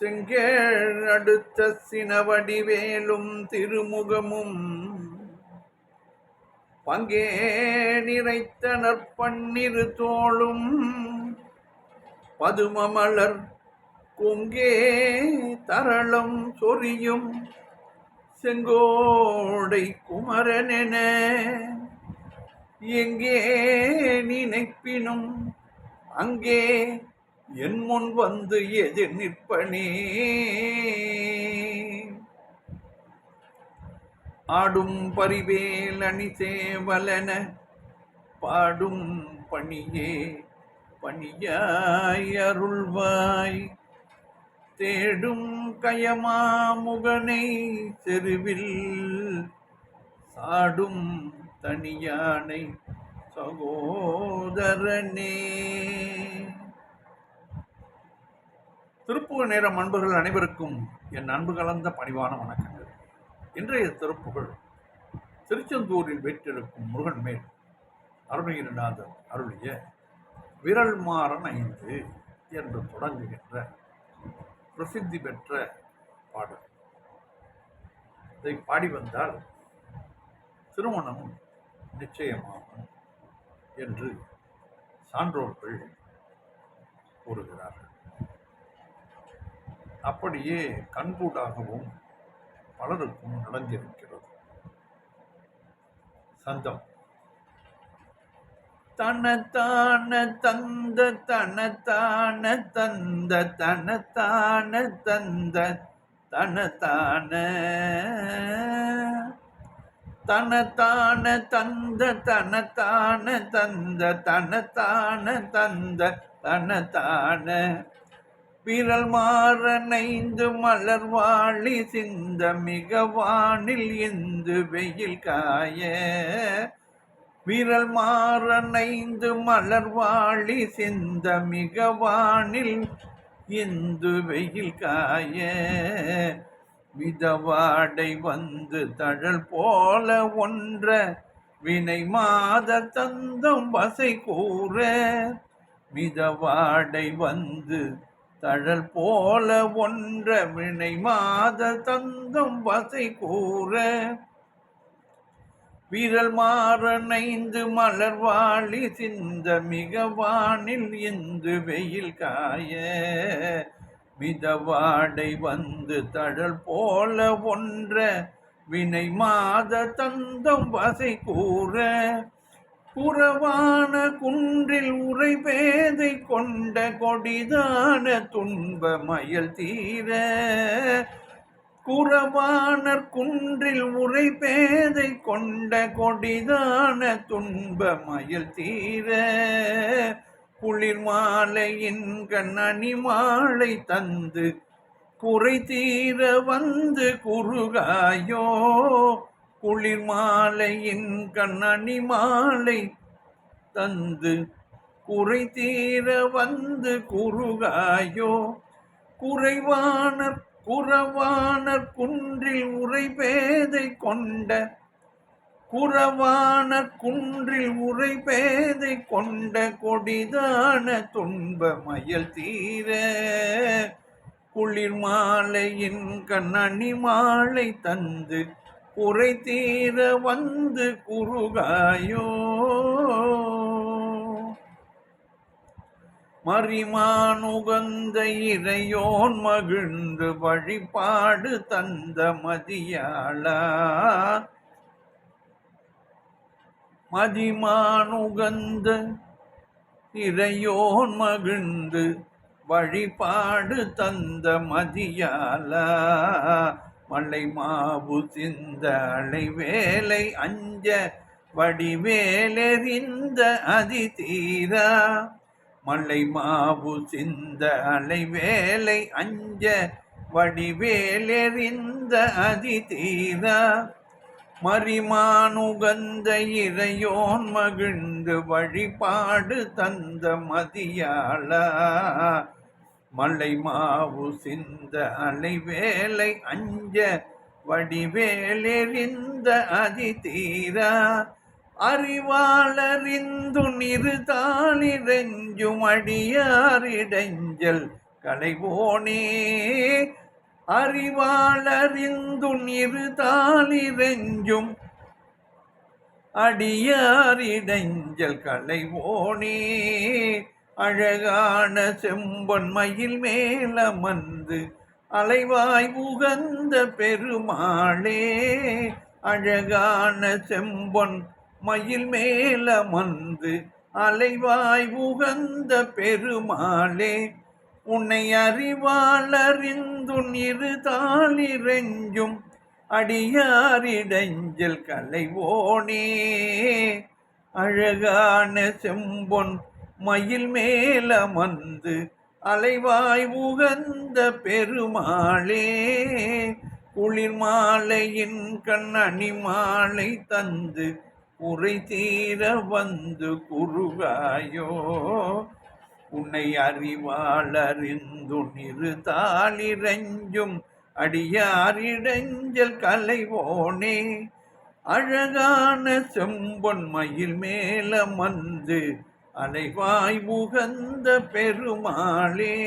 செங்கேழ் அடுத்த சினவடிவேலும் திருமுகமும் பங்கே நிறைத்த நற்பன்னிரு தோளும் பதுமமலர் கொங்கே தரளம் சொரியும் செங்கோடை குமரனென எங்கே நினைப்பினும் அங்கே என் முன் வந்து எதிர் நிற்பனே. ஆடும் பரிவேல் அணி சேவலன பாடும் பணியே பணியாய் அருள்வாய் தேடும் கயமா முகனை செருவில் சாடும் தனியானை சகோதரனே. திருப்புகழ் நேரம் அன்பர்கள் அனைவருக்கும் என் அன்பு கலந்த பணிவான வணக்கங்கள். இன்றைய திருப்புகழ் திருச்செந்தூரில் வீற்றிருக்கும் முருகன் மேல் அருணகிரிநாதர் அருளிய விரல் மாறன் 5 என்று தொடங்குகின்ற பிரசித்தி பெற்ற பாடல். இதை பாடி வந்தால் திருமணம் நிச்சயமாகும் என்று சான்றோர்கள் கூறுகிறார்கள். அப்படியே கண்கூடாகவும் பலருக்கும் நடந்திருக்கிறது. சந்தம் தனத்தான தந்த தனத்தான தந்த தனத்தான தந்த தனத்தான தனத்தான தந்த தனத்தான தந்த தனத்தான தந்த தனத்தான விரல் மாறனைந்து மலர்வாழி சிந்த மிக வானில் இந்து வெயில் காய விரல் மாறனைந்து மலர்வாழி சிந்த மிக வானில் இந்து வெயில் காய மிதவாடை வந்து தழல் போல ஒன்ற வினை மாத தந்தம் வசை கூற மிதவாடை வந்து தழல் போல ஒன்ற வினை மாத தந்தம் வசை கூற விரல் மாறனைந்து மலர்வாழி சிந்த மிக வானில் இந்து வெயில் காய மிதவாடை வந்து தழல் போல ஒன்ற வினை மாத தந்தம் வசை கூற புறவான குன்றில் உரை பேதை கொண்ட கொடிதான துன்ப மயல் தீர குறவானர் குன்றில் உரை பேதை கொண்ட கொடிதான துன்ப மயல் தீர குளிர் மாலையின் கண்ணணி மாலை தந்து குறை தீர வந்து குறுகாயோ குளிர் மாலையின் கண்ணணி மாலை தந்து குறை தீர வந்து குறுகாயோ குறவானர் குன்றில் உரை பேதை கொண்ட குறவானர் குன்றில் உரை பேதை கொண்ட கொடிதான துன்ப மயல் தீர குளிர் மாலையின் கண்ணணி மாலை தந்து குறை தீர வந்து குறுகாயோ மரிமானுகந்த இறையோன் மகிழ்ந்து வழிபாடு தந்த மதியாளா மதிமானுகந்த இறையோன் மகிழ்ந்து வழிபாடு தந்த மதியாளா மலை மாவு சிந்த அலை வேலை அஞ்ச வடிவேலெறிந்த அதி தீரா மலை மாவு சிந்த அலை வேலை அஞ்ச வடிவேலெறிந்த அதி தீரா மரிமானுகந்த இறையோன் மகிழ்ந்து வழிபாடு தந்த மதியாளா மலை மாவு சிந்த அலை வேலை அஞ்ச வடிவேலெறிந்த அதி தீரா அறிவாளறிந்து நிறுதாளிரெஞ்சும் அடியாரிடைஞ்சல் களைவோனே அறிவாளறிந்துன் இருதாலிரெஞ்சும் அடியாரிடைஞ்சல் களைவோனே அழகான செம்பொன் மயில் மேலமர்ந்து அலைவாய் உகந்த பெருமாளே அழகான செம்பொன் மயில் மேலமர்ந்து அலைவாய் உகந்த பெருமாளே உன்னை அறிவாளறிந்துன் இருதாலிரெஞ்சும் அடியாரிடைஞ்சல் களைவோனே அழகான செம்பொன் மயில் மேலமர்ந்து அலைவாய் உகந்த பெருமாளே குளிர் மாலையின் கண்ணணி மாலை தந்து உரை தீர வந்து குறுகாயோ உன்னை அறிவாளறிந்துன் இருதாலிரெஞ்சும் அடியாரிடைஞ்சல் களைவோனே அழகான செம்பொன் மயில் மேலமர்ந்து அலைவாய் உகந்த பெருமாளே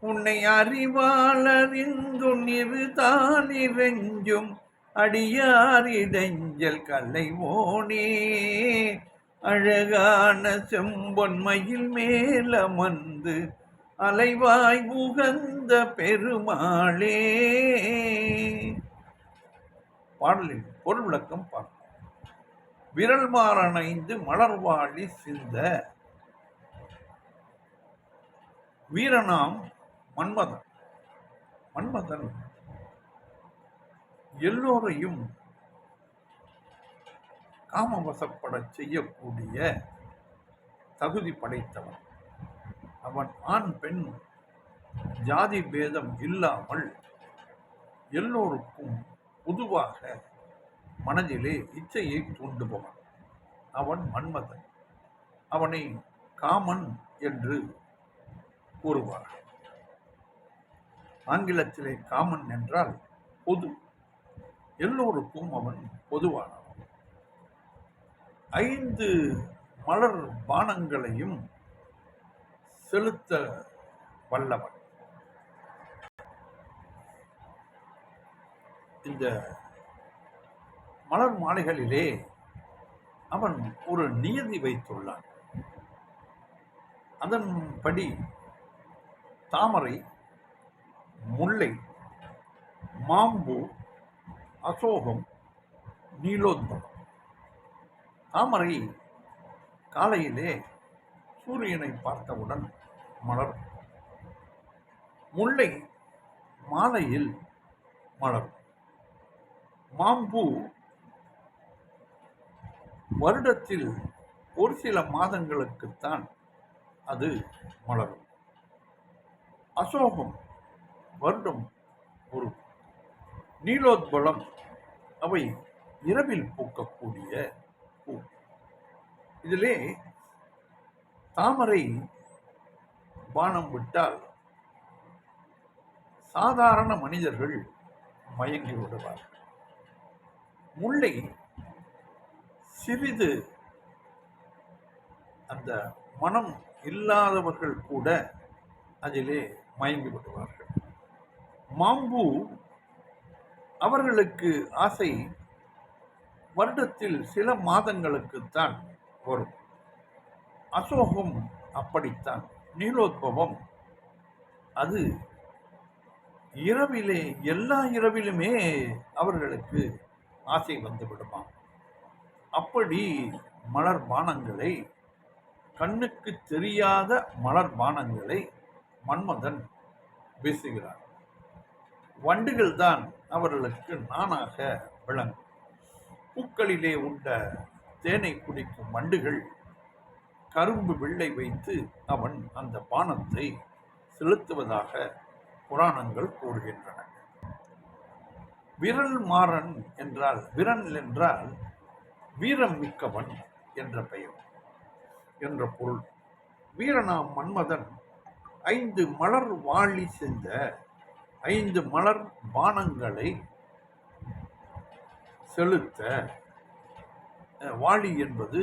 உன்னை அறிவாளறிந்துன் இருதாலிரெஞ்சும் அடியாரிடைஞ்சல் களைவோனே அழகான செம்பொன் மயில் மேலமர்ந்து அலைவாய் உகந்த பெருமாளே. பாடலின் பொருள் விளக்கம் பார்ப்போம். விரல் மாறணைந்து மலர்வாழி சிந்த வீரனாம் மன்மதன். மன்மதன் எல்லோரையும் காமவசப்பட செய்யக்கூடிய தகுதி படைத்தவன். அவன் ஆண் பெண் ஜாதி பேதம் இல்லாமல் எல்லோருக்கும் பொதுவாக மனதிலே இச்சையை தூண்டுபவன். அவன் மன்மதன். அவனை காமன் என்று கூறுவார். ஆங்கிலத்திலே காமன் என்றால் பொது, எல்லோருக்கும் அவன் பொதுவானவன். 5 மலர் பானங்களையும் செலுத்த வல்லவன். இந்த மலர் மாலைகளிலே அவன் ஒரு நியதி வைத்துள்ளான். அதன்படி தாமரை, முல்லை, மாம்பு, அசோகம், நீலோத்பலம். தாமரை காலையிலே சூரியனை பார்த்தவுடன் மலரும். முல்லை மாலையில் மலரும். மாம்பூ வருடத்தில் ஒரு சில மாதங்களுக்குத்தான் அது மலரும். அசோகம் வருடம் ஒரு. நீலோத்பலம் அவை இரவில் பூக்கக்கூடிய பூ. இதிலே தாமரை பானம் விட்டால் சாதாரண மனிதர்கள் மயங்கி விடுவார்கள். முல்லை சிறிது அந்த மனம் இல்லாதவர்கள் கூட அதிலே மயங்கி விடுவார்கள். மாம்பூ அவர்களுக்கு ஆசை வருடத்தில் சில மாதங்களுக்குத்தான் வரும். அசோகம் அப்படித்தான். நீலோத்பவம் அது இரவிலே, எல்லா இரவிலுமே அவர்களுக்கு ஆசை வந்து விடுமா. அப்படி மலர் பானங்களை, கண்ணுக்கு தெரியாத மலர் பானங்களை மன்மதன் வீசுகிறார். வண்டுகள் தான் அவர்களுக்கு நானாக விளங்கும். பூக்களிலே உண்ட தேனை குடிக்கும் வண்டுகள் கரும்பு வில்லை வைத்து அவன் அந்த பானத்தை செலுத்துவதாக புராணங்கள் கூறுகின்றன. விரல் மாறன் என்றால், விரல் என்றால் வீரம் மிக்கவன் என்ற பெயர் என்ற பொருள். வீரனாம் மன்மதன் 5 மலர் வாழி சென்ற 5 மலர் பானங்களை செலுத்த. வாளி என்பது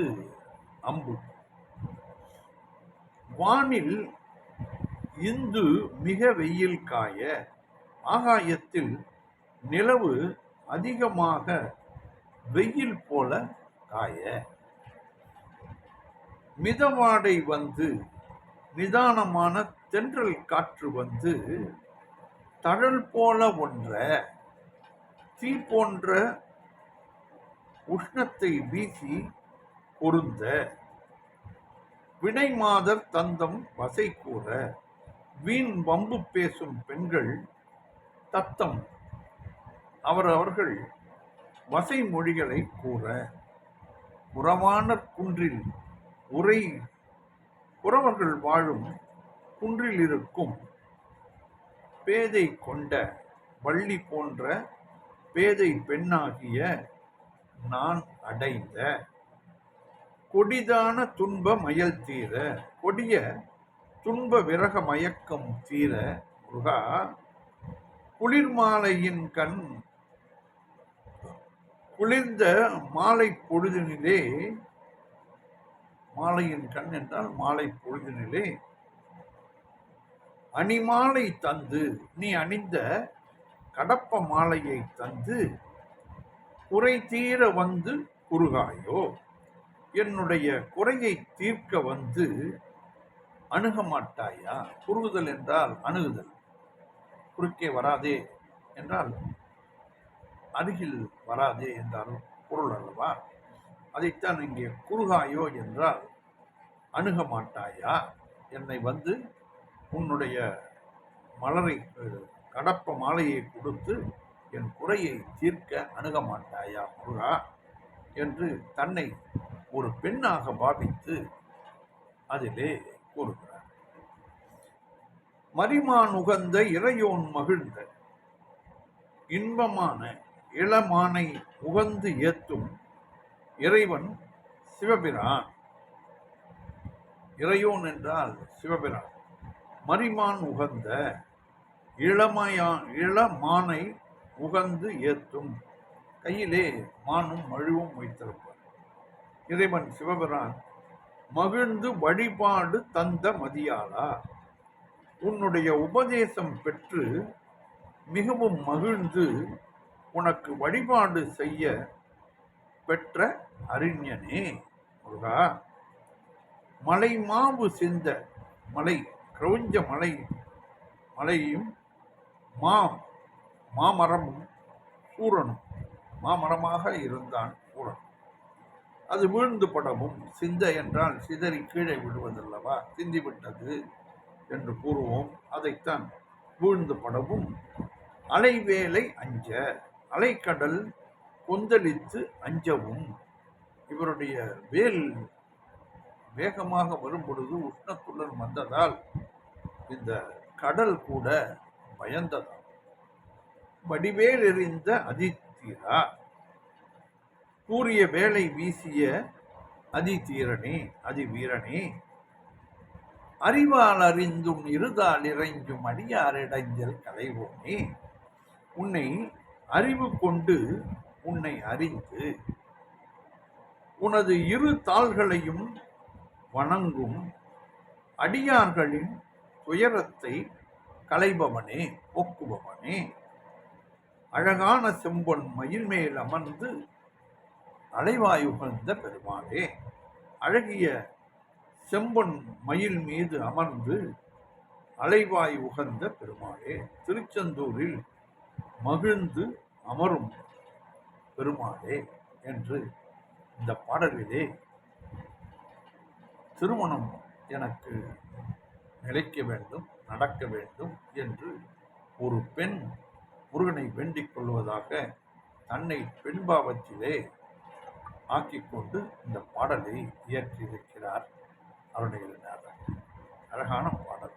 அம்பு. வானில் இந்து மிக வெயில் காய, ஆகாயத்தில் நிலவு அதிகமாக வெயில் போல காய, மிதவாடை வந்து நிதானமான தென்றல் காற்று வந்து தழல் போல ஒன்ற தீ போன்ற உஷ்ணத்தை வீசி பொருந்த, வினை மாதர் தந்தம் வசை கூற, வீண் வம்பு பேசும் பெண்கள் தத்தம் அவரவர்கள் வசை மொழிகளை கூற, புறவான குன்றில் உரை புறவர்கள் வாழும் குன்றில் இருக்கும் பேதை கொண்ட வள்ளி போன்ற பேதை பெண்ணாகிய நான் அடைந்த கொடிதான துன்ப மயல் தீர, கொடிய துன்ப விரக மயக்கம் தீர, முருகா குளிர் மாலையின் கண் குளிர்ந்த மாலை பொழுதினிலே, மாலையின் கண் என்றால் மாலை பொழுதினிலே அணிமாலை தந்து, நீ அணிந்த கடப்ப மாலையை தந்து குறை தீர வந்து குறுகாயோ, என்னுடைய குறையை தீர்க்க வந்து அணுக மாட்டாயா? குறுகுதல் என்றால் அணுகுதல், குறுக்கே வராதே என்றால் அருகில் வராதே என்றால் பொருள் அல்லவா? அதைத்தான் இங்கே குறுகாயோ என்றால் அணுக மாட்டாயா? என்னை வந்து உன்னுடைய மலரை கடப்ப மாலையை கொடுத்து என் குறையை தீர்க்க அணுக மாட்டாயா முருகா என்று தன்னை ஒரு பெண்ணாக பாவித்து அதிலே கூறுகிறார். மரிமான் உகந்த இறையோன் மகிழ்ந்த இன்பமான இளமானை உகந்து ஏத்தும் இறைவன் சிவபிரான். இறையோன் என்றால் சிவபிரான். மரிமான் உகந்த இளமானை உகந்து ஏத்தும், கையிலே மானும் மழுவும் வைத்திருப்பார். இறைவன் சிவபிரான் மகிழ்ந்து வழிபாடு தந்த மதியாளா, உன்னுடைய உபதேசம் பெற்று மிகவும் மகிழ்ந்து உனக்கு வழிபாடு செய்ய பெற்ற அறிஞனே முருகா. மலை மாவு சிந்த, மலை கிரௌஞ்ச மலையும் மாமரமும் சூரனும், மாமரமாக இருந்தான் சூரன். அது வீழ்ந்து படவும், சிந்த என்றால் சிதறி கீழே விடுவதல்லவா, சிந்திவிட்டது என்று கூறுவோம். அதைத்தான் வீழ்ந்து படவும், அலைவேலை அஞ்ச, அலைக்கடல் கொந்தளித்து அஞ்சவும். இவருடைய வேல் வேகமாக வரும் பொழுது உஷ்ணத்துடன் வந்ததால் இந்த கடல் கூட பயந்ததாம். வடிவேல் எறிந்த அதிதீரா, கூறிய வேலை வீசிய அதிதீரனே அதிவீரனே, அறிவால் அறிந்தும் இருதால் இறைஞ்சும் அடியாரிடைஞ்சல் களைவோனே, உன்னை அறிவு கொண்டு உன்னை அறிந்து உனது இரு தாள்களையும் வணங்கும் அடியார்களின் துயரத்தை களைபவனே போக்குபவனே, அழகான செம்பொன் மயில் மேல் அமர்ந்து அலைவாயுகந்த பெருமாளே. அழகிய செம்பொன் மயில் மீது அமர்ந்து அலைவாய் உகந்த பெருமாளே, திருச்செந்தூரில் மகிழ்ந்து அமரும் பெருமாளே என்று இந்த பாடலிலே திருமணம் எனக்கு நிலைக்க வேண்டும், நடக்க வேண்டும் என்று ஒரு பெண் முருகனை வேண்டிக் கொள்வதாக தன்னை பெண்பாவத்திலே ஆக்கிக்கொண்டு இந்த பாடலை இயற்றியிருக்கிறார் அருணகிரிநாதர். அழகான பாடல்.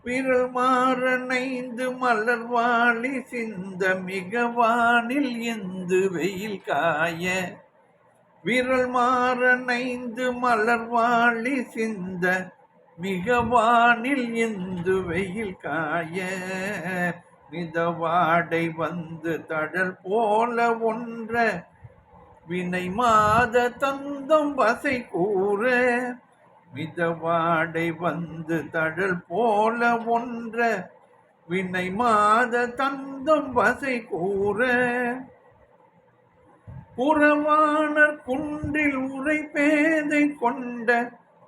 விரல் மாறனைந்து மலர் வாழி சிந்த மிகவானில் எந்து வெயில் காய, விரல் மாறனைந்து மலர் வாழி சிந்த மிகவானில் எந்து வெயில் காய, மிதவாடை வந்து தடல் போல ஒன்ற வினை மாத தந்தம் வசை கூற மிதவாடை வந்து தழல் போல ஒன்ற வினை மாத தந்தம் வசை கூற புறவாணர் குன்றில் உரை பேதை கொண்ட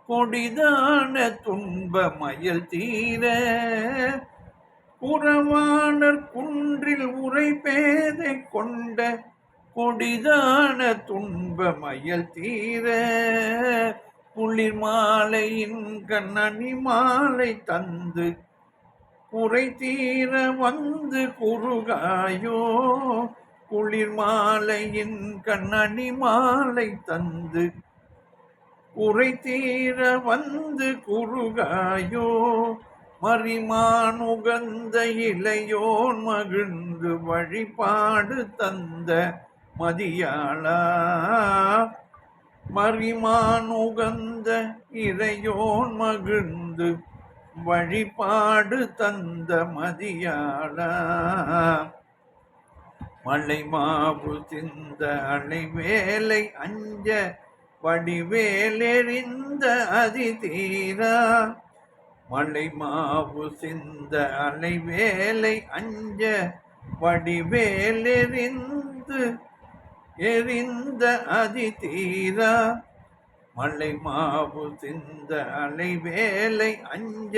கொடிதான துன்ப மயல் தீர புறவாணர் குன்றில் உரை பேதை கொண்ட கொடிதான துன்ப மயல் தீர குளிர் மாலையின் கண்ணணி மாலை தந்து குறை தீர வந்து குறுகாயோ குளிர் மாலையின் கண்ணணி மாலை தந்து குறை தீர வந்து குறுகாயோ மறிமான் உகந்த இளையோன் மகிழ்ந்து வழிபாடு தந்த மதியாளா மறிமான் உகந்த இளையோன் மகிழ்ந்து வழிபாடு தந்த மதியாளா மலை மாவு சிந்த அலைவேலை அஞ்ச வடிவேலெறிந்த அதிதீரா மலை மாவு சிந்த அலைவேலை அஞ்ச வடிவேலெறிந்து எரிந்த அதிதீரா மலை மாவு சிந்த அலைவேலை அஞ்ச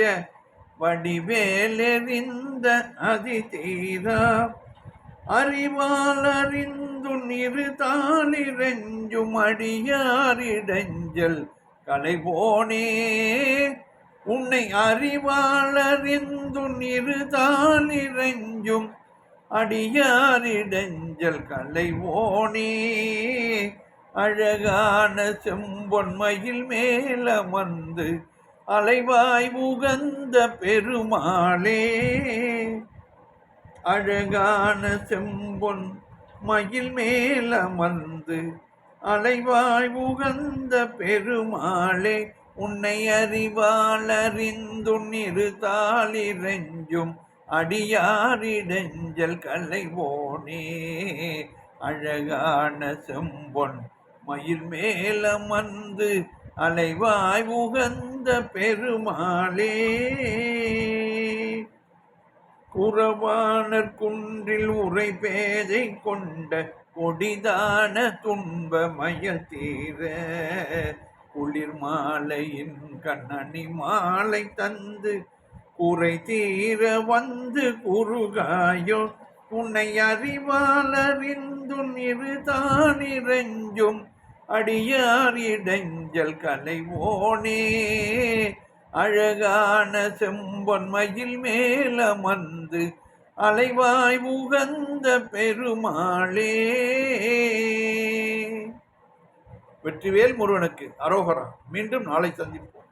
வடிவேலெறிந்த அதிதீரா அறிவால் அறிந்து நிறுதாளிரெஞ்சும் அடியாரிடஞ்சல் கலைவோனே உன்னை அறிவால் அறிந்து நிறுதாளிரெஞ்சும் அடியாரிடஞ்சல் கலைவோனே அழகான செம்பொன்மையில் மேலமர்ந்து அலைவாய் உகந்த பெருமாளே அழகான செம்பொன் மயில் மேலமர்ந்து அலைவாய் உகந்த பெருமாளே உன்னை அறிவால் அறிந்துன் இருதாளிரெஞ்சும் அடியாரிடஞ்சல் கலைவோனே அழகான செம்பொன் மயில் மேலமர்ந்து அலைவாய் உகந்த பெருமாளே குறவாணர் குன்றில் உரை பேதை கொண்ட கொடிதான துன்ப மயல் தீர குளிர் மாலையின் கண்ணணி மாலை தந்து குறை தீர வந்து குறுகாயோ உன்னை அறிவால் அறிந்துன் இருதானிரெஞ்சும் அடியாரிடஞ்சல் கலைவோனே அழகான செம்பொன்மையில் மேலமர்ந்து அலைவாய் உகந்த பெருமாளே. வெற்றிவேல் முருகனுக்கு அரோகரா. மீண்டும் நாளை சந்திப்போம்.